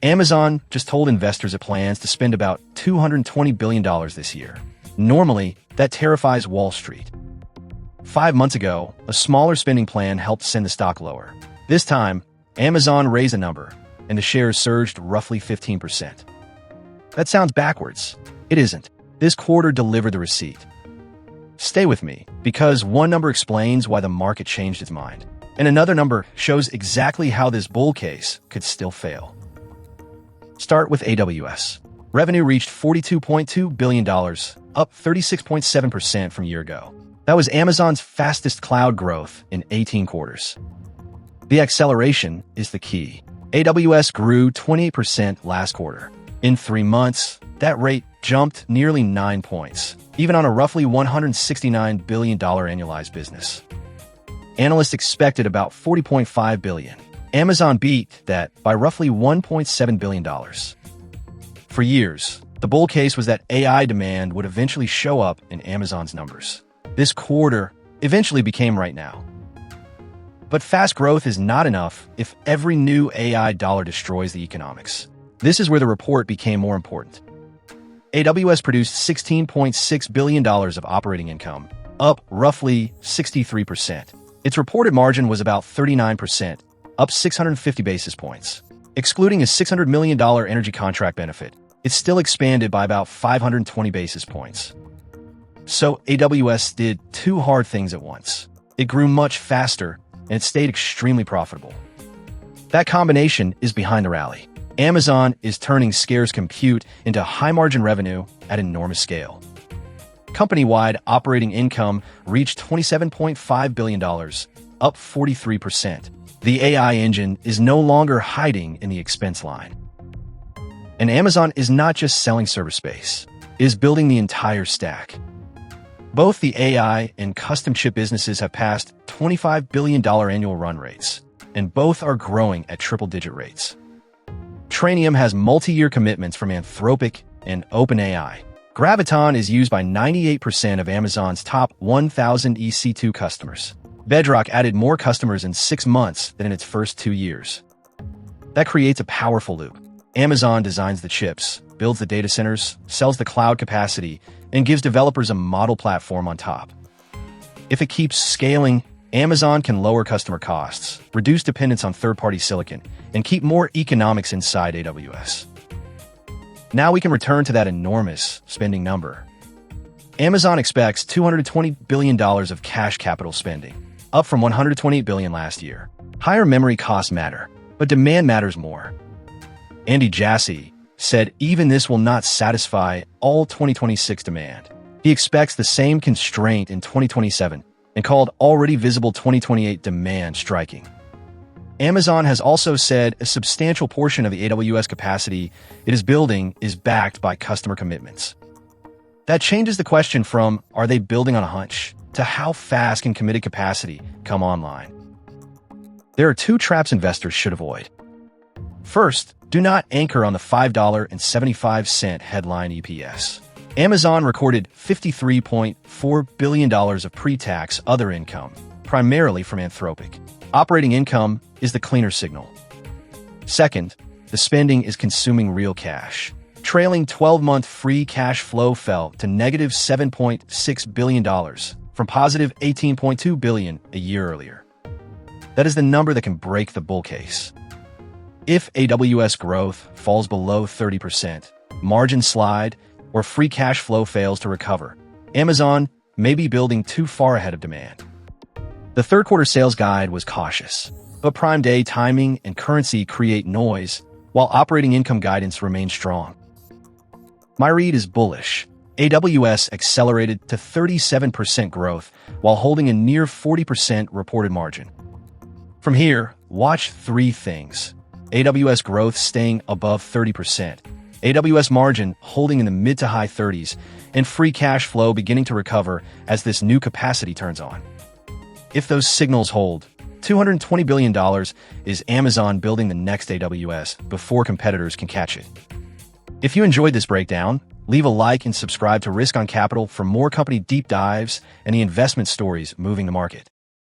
Amazon just told investors it plans to spend about $220 billion this year. Normally, that terrifies Wall Street. 5 months ago, a smaller spending plan helped send the stock lower. This time, Amazon raised a number, and the shares surged roughly 15%. That sounds backwards. It isn't. This quarter delivered the receipt. Stay with me, because one number explains why the market changed its mind, and another number shows exactly how this bull case could still fail. Start with AWS. Revenue reached $42.2 billion, up 36.7% from a year ago. That was Amazon's fastest cloud growth in 18 quarters. The acceleration is the key. AWS grew 28% last quarter. In 3 months, that rate jumped nearly 9 points, even on a roughly $169 billion annualized business. Analysts expected about $40.5 billion. Amazon beat that by roughly $1.7 billion. For years, the bull case was that AI demand would eventually show up in Amazon's numbers. This quarter eventually became right now. But fast growth is not enough if every new AI dollar destroys the economics. This is where the report became more important. AWS produced $16.6 billion of operating income, up roughly 63%. Its reported margin was about 39%, up 650 basis points. Excluding a $600 million energy contract benefit, it still expanded by about 520 basis points. So AWS did two hard things at once. It grew much faster, and it stayed extremely profitable. That combination is behind the rally. Amazon is turning scarce compute into high-margin revenue at enormous scale. Company-wide operating income reached $27.5 billion, up 43%. The AI engine is no longer hiding in the expense line. And Amazon is not just selling server space, it is building the entire stack. Both the AI and custom chip businesses have passed $25 billion annual run rates, and both are growing at triple-digit rates. Trainium has multi-year commitments from Anthropic and OpenAI. Graviton is used by 98% of Amazon's top 1,000 EC2 customers. Bedrock added more customers in 6 months than in its first 2 years. That creates a powerful loop. Amazon designs the chips, builds the data centers, sells the cloud capacity, and gives developers a model platform on top. If it keeps scaling, Amazon can lower customer costs, reduce dependence on third-party silicon, and keep more economics inside AWS. Now we can return to that enormous spending number. Amazon expects $220 billion of cash capital spending, up from $128 billion last year. Higher memory costs matter, but demand matters more. Andy Jassy said even this will not satisfy all 2026 demand. He expects the same constraint in 2027 and called already visible 2028 demand striking. Amazon has also said a substantial portion of the AWS capacity it is building is backed by customer commitments. That changes the question from are they building on a hunch to how fast can committed capacity come online. There are 2 traps investors should avoid. First, do not anchor on the $5.75 headline EPS. Amazon recorded $53.4 billion of pre-tax other income, primarily from Anthropic. Operating income is the cleaner signal. Second, the spending is consuming real cash. Trailing 12-month free cash flow fell to negative $7.6 billion from positive $18.2 billion a year earlier. That is the number that can break the bull case. If AWS growth falls below 30%, margins slide, or free cash flow fails to recover, Amazon may be building too far ahead of demand. The third quarter sales guide was cautious, but Prime Day timing and currency create noise, while operating income guidance remains strong. My read is bullish. AWS accelerated to 37% growth while holding a near 40% reported margin. From here, watch 3 things. AWS growth staying above 30%, AWS margin holding in the mid to high 30s, and free cash flow beginning to recover as this new capacity turns on. If those signals hold, $220 billion is Amazon building the next AWS before competitors can catch it. If you enjoyed this breakdown, leave a like and subscribe to Risk on Capital for more company deep dives and the investment stories moving the market.